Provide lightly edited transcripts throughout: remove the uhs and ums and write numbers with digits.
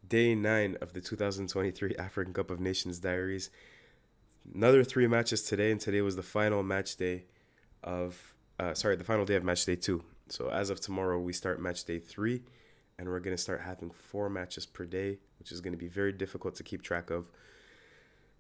Day 9 of the 2023 African Cup of Nations Diaries. Another three matches today, and today was the final match day the final day of match day 2. So as of tomorrow, we start match day 3, and we're going to start having 4 matches per day, which is going to be very difficult to keep track of.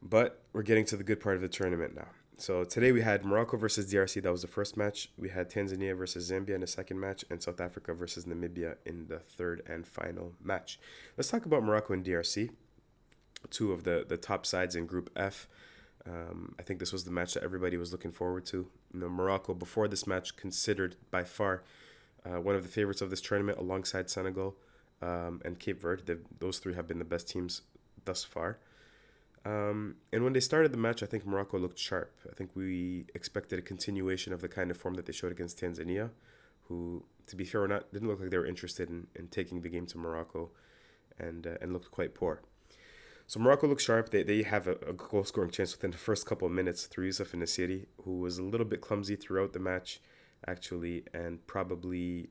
But we're getting to the good part of the tournament now. So today we had Morocco versus DRC. That was the first match. We had Tanzania versus Zambia in the second match, and South Africa versus Namibia in the third and final match. Let's talk about Morocco and DRC, two of the top sides in Group F. I think this was the match that everybody was looking forward to. Morocco, before this match, considered by far one of the favorites of this tournament alongside Senegal and Cape Verde. Those three have been the best teams thus far. And when they started the match, I think Morocco looked sharp. I think we expected a continuation of the kind of form that they showed against Tanzania, who, to be fair, didn't look like they were interested in taking the game to Morocco, and looked quite poor. So Morocco looked sharp. They have a goal scoring chance within the first couple of minutes through Youssef N'Siri, who was a little bit clumsy throughout the match, actually, and probably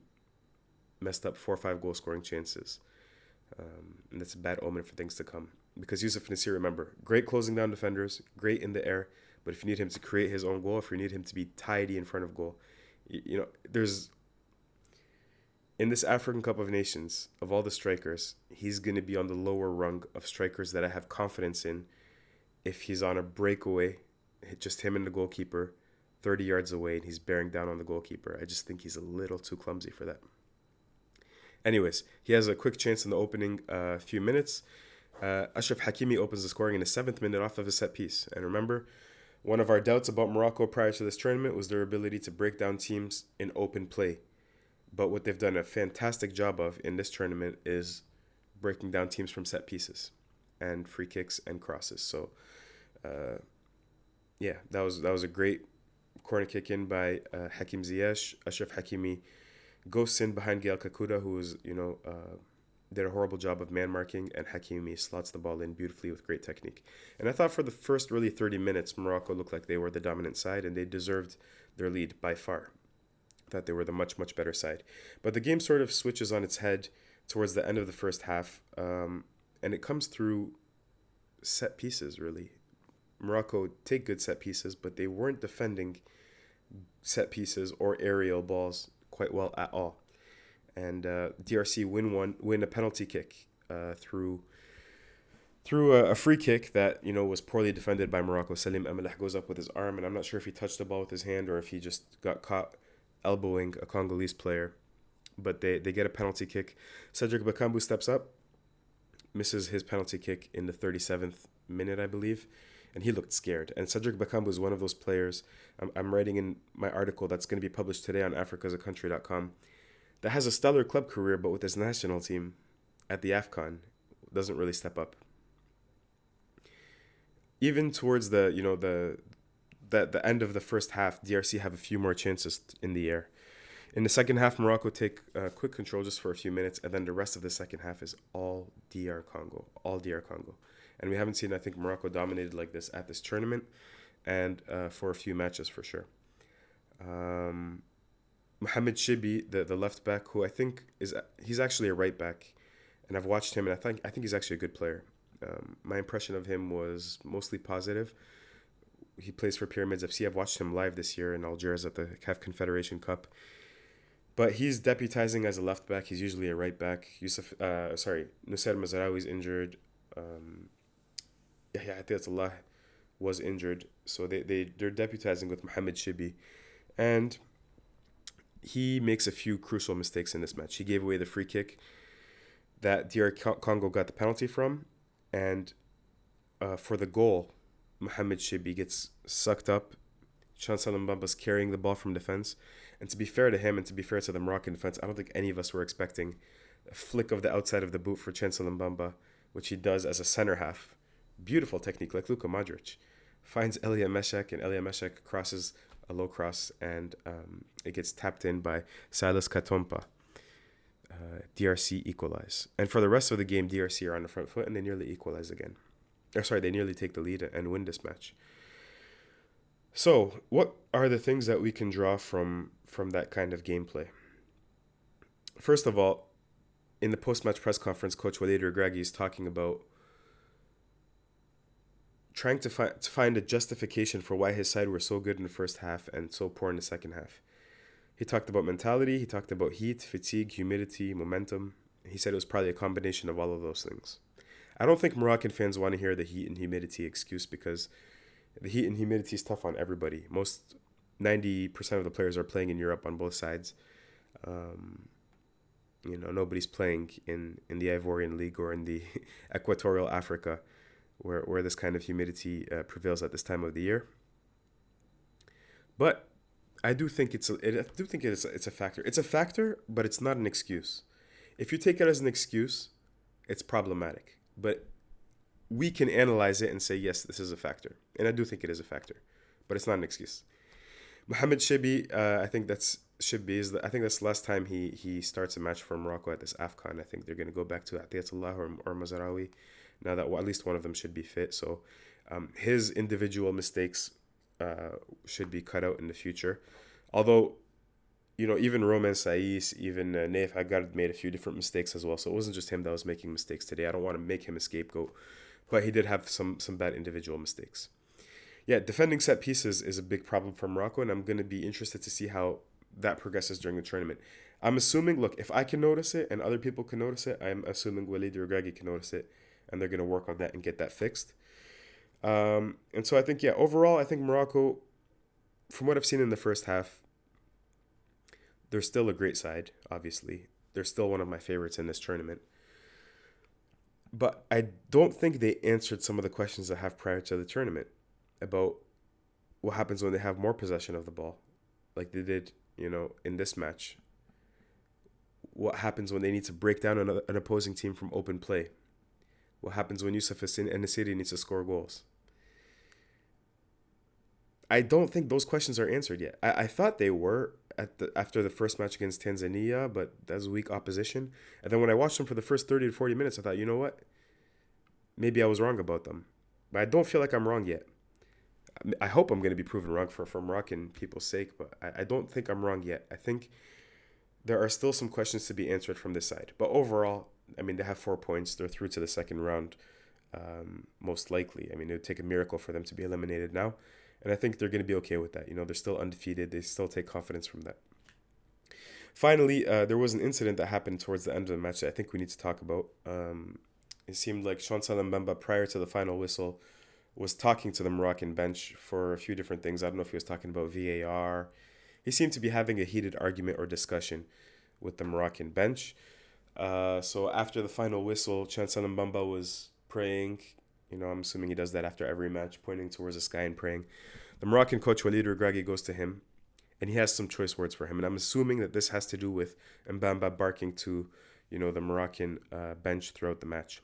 messed up 4 or 5 goal scoring chances. And that's a bad omen for things to come. Because Youssef N'Siri, remember, great closing down defenders, great in the air, but if you need him to create his own goal, if you need him to be tidy in front of goal, there's in this African Cup of Nations, of all the strikers, he's going to be on the lower rung of strikers that I have confidence in. If he's on a breakaway, just him and the goalkeeper, 30 yards away, and he's bearing down on the goalkeeper, I just think he's a little too clumsy for that. Anyways, he has a quick chance in the opening few minutes. Achraf Hakimi opens the scoring in the 7th minute off of a set piece. And remember, one of our doubts about Morocco prior to this tournament was their ability to break down teams in open play. But what they've done a fantastic job of in this tournament is breaking down teams from set pieces and free kicks and crosses. So, that was a great corner kick in by Hakim Ziyech. Achraf Hakimi ghosts in behind Gael Kakuta, who was, did a horrible job of man marking, and Hakimi slots the ball in beautifully with great technique. And I thought for the first really 30 minutes, Morocco looked like they were the dominant side, and they deserved their lead by far. I thought they were the much, much better side. But the game sort of switches on its head towards the end of the first half, and it comes through set pieces, really. Morocco take good set pieces, but they weren't defending set pieces or aerial balls quite well at all. And DRC win a penalty kick through a free kick that was poorly defended by Morocco. Salim Amelah goes up with his arm, and I'm not sure if he touched the ball with his hand or if he just got caught elbowing a Congolese player. But they get a penalty kick. Cedric Bakambu steps up, misses his penalty kick in the 37th minute, I believe, and he looked scared. And Cedric Bakambu is one of those players. I'm writing in my article that's going to be published today on africasaCountry.com, that has a stellar club career, but with his national team at the Afcon, doesn't really step up. Even towards the end of the first half, DRC have a few more chances in the air. In the second half, Morocco take quick control just for a few minutes, and then the rest of the second half is all DR Congo. And we haven't seen, I think, Morocco dominated like this at this tournament, and for a few matches for sure. Mohamed Shibi, the left back, who I think he's actually a right back, and I've watched him, and I think he's actually a good player. My impression of him was mostly positive. He plays for Pyramids FC. I've watched him live this year in Algiers at the CAF Confederation Cup. But he's deputizing as a left back. He's usually a right back. Nusser Mazraoui is injured. Yahya Atiyatullah was injured. So they're deputizing with Mohamed Shibi. And he makes a few crucial mistakes in this match. He gave away the free kick that DR Congo got the penalty from. And for the goal, Mohamed Shibi gets sucked up. Chancel Mbemba's carrying the ball from defense. And to be fair to him and to be fair to the Moroccan defense, I don't think any of us were expecting a flick of the outside of the boot for Chancel Mbemba, which he does as a center half. Beautiful technique, like Luka Modric. Finds Elia Meshek, and Elia Meshek crosses a low cross, and it gets tapped in by Silas Katompa. DRC equalize. And for the rest of the game, DRC are on the front foot, and they nearly equalize again. They nearly take the lead and win this match. So, what are the things that we can draw from that kind of gameplay? First of all, in the post-match press conference, Coach Walid Regragui is talking about trying to find a justification for why his side were so good in the first half and so poor in the second half. He talked about mentality, he talked about heat, fatigue, humidity, momentum. He said it was probably a combination of all of those things. I don't think Moroccan fans want to hear the heat and humidity excuse, because the heat and humidity is tough on everybody. 90% of the players are playing in Europe on both sides. Nobody's playing in the Ivorian League or in the Equatorial Africa, where this kind of humidity prevails at this time of the year. But I do think it's a factor. It's a factor, but it's not an excuse. If you take it as an excuse, it's problematic. But we can analyze it and say, yes, this is a factor. And I do think it is a factor, but it's not an excuse. Mohamed Shibi, I think that's the last time he starts a match for Morocco at this Afcon. I think they're going to go back to Atiyatullah or Mazraoui, now that at least one of them should be fit. So his individual mistakes should be cut out in the future. Although, even Romain Saiss, even Naif Haggard made a few different mistakes as well. So it wasn't just him that was making mistakes today. I don't want to make him a scapegoat, but he did have some bad individual mistakes. Yeah, defending set pieces is a big problem for Morocco, and I'm going to be interested to see how that progresses during the tournament. I'm assuming, look, if I can notice it and other people can notice it, I'm assuming Walid Regragui can notice it, and they're going to work on that and get that fixed. And so I think, overall, I think Morocco, from what I've seen in the first half, they're still a great side, obviously. They're still one of my favorites in this tournament. But I don't think they answered some of the questions I have prior to the tournament about what happens when they have more possession of the ball, like they did, in this match. What happens when they need to break down an opposing team from open play? What happens when Youssef En-Nesyri needs to score goals? I don't think those questions are answered yet. I thought they were after the first match against Tanzania, but that's weak opposition. And then when I watched them for the first 30 to 40 minutes, I thought, you know what? Maybe I was wrong about them. But I don't feel like I'm wrong yet. I hope I'm going to be proven wrong for Moroccan people's sake, but I don't think I'm wrong yet. I think there are still some questions to be answered from this side. But overall, they have 4 points. They're through to the second round, most likely. It would take a miracle for them to be eliminated now. And I think they're going to be okay with that. They're still undefeated. They still take confidence from that. Finally, there was an incident that happened towards the end of the match that I think we need to talk about. It seemed like Chancel and Mbemba, prior to the final whistle, was talking to the Moroccan bench for a few different things. I don't know if he was talking about VAR. He seemed to be having a heated argument or discussion with the Moroccan bench. So after the final whistle, Chancel and Mbemba was praying. I'm assuming he does that after every match, pointing towards the sky and praying. The Moroccan coach, Walid Regragui, goes to him, and he has some choice words for him. And I'm assuming that this has to do with Mbemba barking to, the Moroccan bench throughout the match.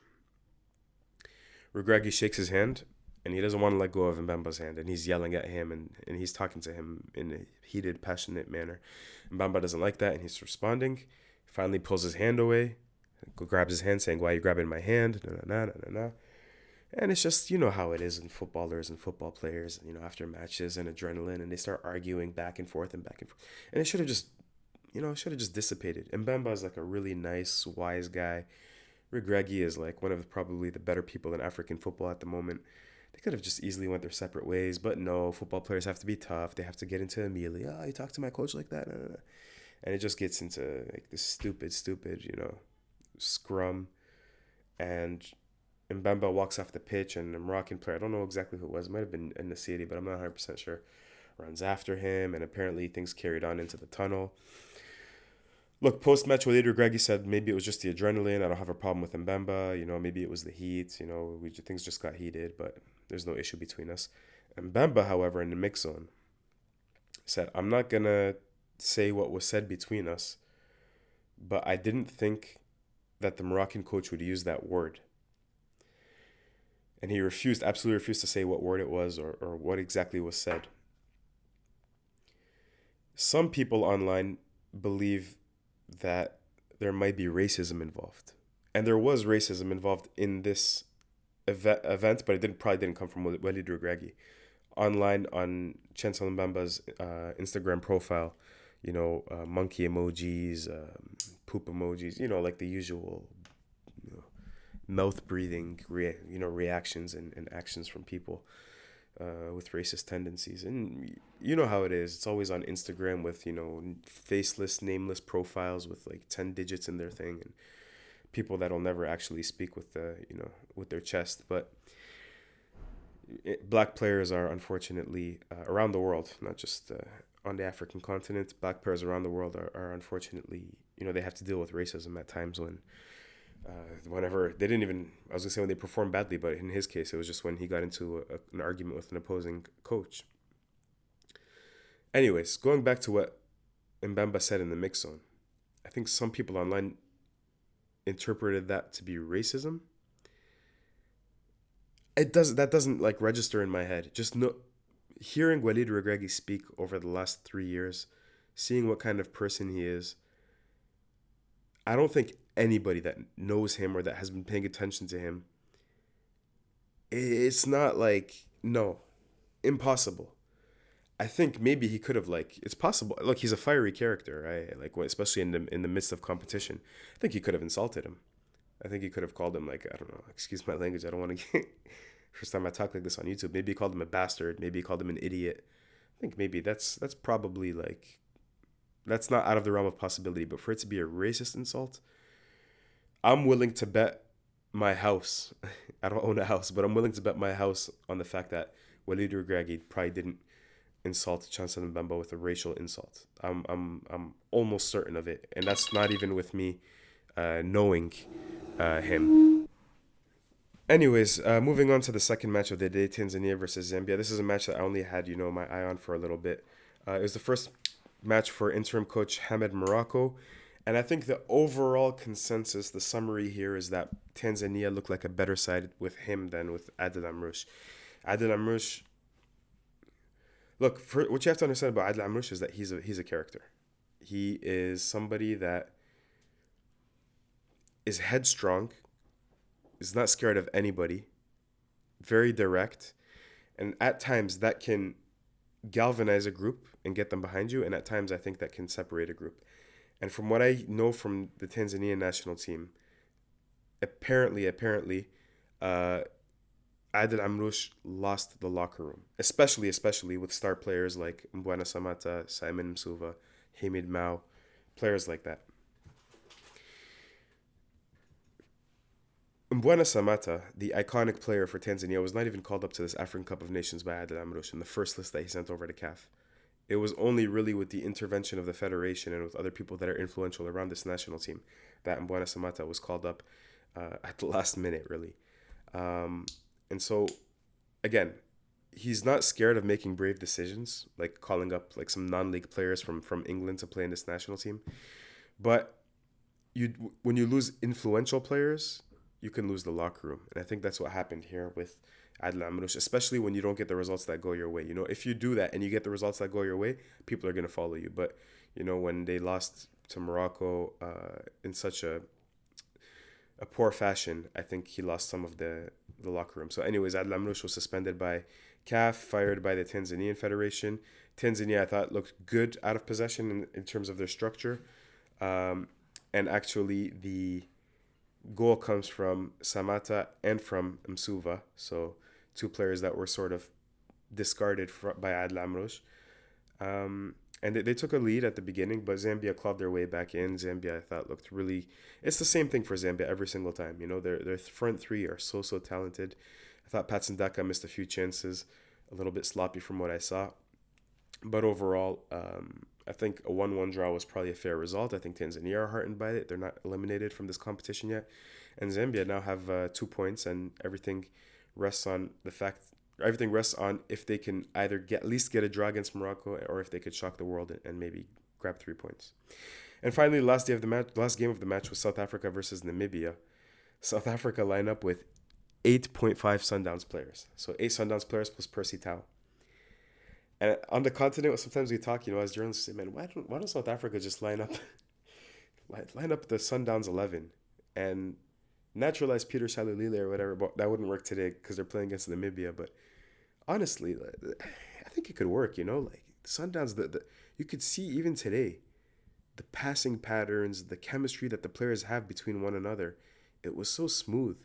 Regragui shakes his hand, and he doesn't want to let go of Mbemba's hand, and he's yelling at him, and he's talking to him in a heated, passionate manner. Mbemba doesn't like that, and he's responding. He finally pulls his hand away, grabs his hand, saying, "Why are you grabbing my hand?" No. And it's just, how it is in footballers and football players, after matches and adrenaline, and they start arguing back and forth. And it should have just dissipated. Mbemba is like a really nice, wise guy. Regragui is like one of probably the better people in African football at the moment. They could have just easily went their separate ways, but no, football players have to be tough. They have to get into immediately, you talk to my coach like that? And it just gets into like this stupid, scrum. And Mbemba walks off the pitch, and a Moroccan player, I don't know exactly who it was, it might have been in the city, but I'm not 100% sure, runs after him, and apparently things carried on into the tunnel. Look, post-match, Walid Regragui said maybe it was just the adrenaline. I don't have a problem with Mbemba. Maybe it was the heat. Things just got heated, but there's no issue between us. Mbemba, however, in the mix zone, said, I'm not going to say what was said between us, but I didn't think that the Moroccan coach would use that word. And he absolutely refused to say what word it was or what exactly was said. Some people online believe that there might be racism involved. And there was racism involved in this event, but it probably didn't come from Walid Regragui. Online on Chancel Mbemba's Instagram profile, monkey emojis, poop emojis, like the usual, you know, mouth breathing, reactions and actions from people with racist tendencies. And you know how it is. It's always on Instagram with, faceless, nameless profiles with like 10 digits in their thing, and people that'll never actually speak with with their chest. But black players are unfortunately around the world, not just on the African continent. Black players around the world are unfortunately, they have to deal with racism at times whenever they didn't even, I was gonna say when they performed badly, but in his case, it was just when he got into an argument with an opposing coach. Anyways, going back to what Mbemba said in the mix zone, I think some people online interpreted that to be racism. That doesn't like register in my head. Just hearing Walid Regragui speak over the last 3 years, seeing what kind of person he is. I don't think anybody that knows him or that has been paying attention to him, it's not like, no, impossible. I think maybe he could have, like, it's possible. Look, he's a fiery character, right? Like, especially in the midst of competition. I think he could have insulted him. I think he could have called him, like, I don't know, excuse my language. I don't want to get, first time I talk like this on YouTube. Maybe he called him a bastard. Maybe he called him an idiot. I think maybe that's probably, like, that's not out of the realm of possibility. But for it to be a racist insult, I'm willing to bet my house. I don't own a house, but I'm willing to bet my house on the fact that Walid Regragui probably didn't insult Chancel and Mbemba with a racial insult. I'm almost certain of it, and that's not even with me knowing him. Anyways, moving on to the second match of the day, Tanzania versus Zambia. This is a match that I only had my eye on for a little bit. It was the first match for interim coach Hamed Morocco, and I think the overall consensus, the summary here, is that Tanzania looked like a better side with him than with Adel Amrouche. Adel Amrouche, look, what you have to understand about Adel Amrouche is that he's a character. He is somebody that is headstrong, is not scared of anybody, very direct, and at times that can galvanize a group and get them behind you, and at times I think that can separate a group. And from what I know from the Tanzanian national team, apparently, Adel Amrouche lost the locker room, especially with star players like Mbwana Samata, Simon Msuva, Hamid Mao, players like that. Mbwana Samata, the iconic player for Tanzania, was not even called up to this African Cup of Nations by Adel Amrouche in the first list that he sent over to CAF. It was only really with the intervention of the federation and with other people that are influential around this national team that Mbwana Samata was called up at the last minute, really. And so, again, he's not scared of making brave decisions, like calling up like some non-league players from England to play in this national team. But when you lose influential players, you can lose the locker room. And I think that's what happened here with Adel Amrouche, especially when you don't get the results that go your way. If you do that and you get the results that go your way, people are going to follow you. But, when they lost to Morocco in such a poor fashion, I think he lost some of the locker room. So anyways, Adel Amrouche was suspended by CAF, fired by the Tanzanian Federation. Tanzania, I thought, looked good out of possession in terms of their structure. And actually, the goal comes from Samata and from Msuva, so two players that were sort of discarded by Adel Amrouche. And they took a lead at the beginning, but Zambia clawed their way back in. Zambia, I thought, looked really... It's the same thing for Zambia every single time. Their front three are so talented. I thought Patsindaka missed a few chances, a little bit sloppy from what I saw. But overall, I think a 1-1 draw was probably a fair result. I think Tanzania are heartened by it. They're not eliminated from this competition yet. And Zambia now have 2 points, and everything rests on if they can either at least get a draw against Morocco, or if they could shock the world and maybe grab 3 points. And finally, last game of the match was South Africa versus Namibia. South Africa line up with 8.5 Sundowns players. So 8 Sundowns players plus Percy Tau. And on the continent, sometimes we talk, as journalists, say, man, why don't South Africa just line up the Sundowns 11 and naturalize Peter Shalulile or whatever? But that wouldn't work today because they're playing against Namibia. But honestly, I think it could work. Like Sundowns, you could see even today the passing patterns, the chemistry that the players have between one another, it was so smooth.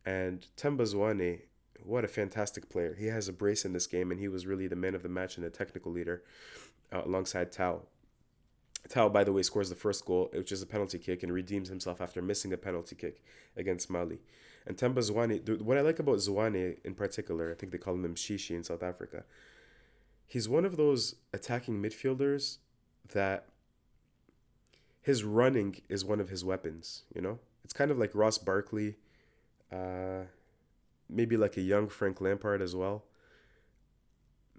And Temba Zwane, what a fantastic player. He has a brace in this game, and he was really the man of the match and the technical leader alongside Tao. Tao, by the way, scores the first goal, which is a penalty kick, and redeems himself after missing a penalty kick against Mali. And Temba Zwane, what I like about Zwane in particular, I think they call him Mshishi in South Africa, he's one of those attacking midfielders that his running is one of his weapons, you know? It's kind of like Ross Barkley, uh, maybe like a young Frank Lampard as well.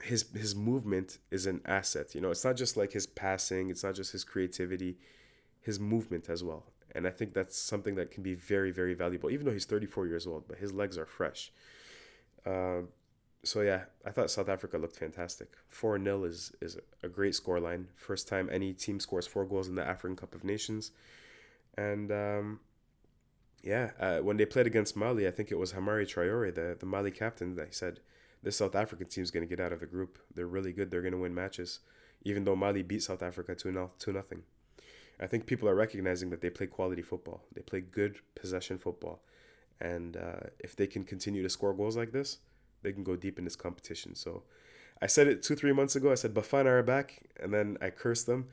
His movement is an asset, you know? It's not just like his passing, it's not just his creativity, his movement as well. And I think that's something that can be very, very valuable, even though he's 34 years old, but his legs are fresh. Uh, so yeah, I thought South Africa looked fantastic. 4-0 is a great scoreline. First time any team scores 4 goals in the African Cup of Nations. And when they played against Mali, I think it was Hamari Traore, the Mali captain, that he said, this South African team's going to get out of the group. They're really good. They're going to win matches, even though Mali beat South Africa 2-0. I think people are recognizing that they play quality football. They play good possession football. And if they can continue to score goals like this, they can go deep in this competition. So I said it 2-3 months ago. I said Bafana are back, and then I cursed them.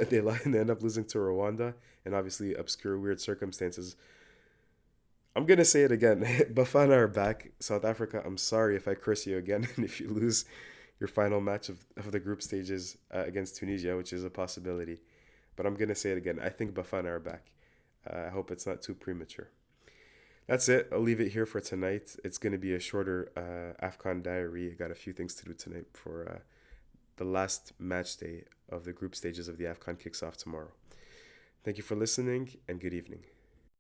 They end up losing to Rwanda, and obviously obscure, weird circumstances. I'm going to say it again. Bafana are back. South Africa, I'm sorry if I curse you again and if you lose your final match of the group stages against Tunisia, which is a possibility. But I'm going to say it again. I think Bafana are back. I hope it's not too premature. That's it. I'll leave it here for tonight. It's going to be a shorter Afcon diary. I got a few things to do tonight for the last match day of the group stages of the Afcon kicks off tomorrow. Thank you for listening, and good evening.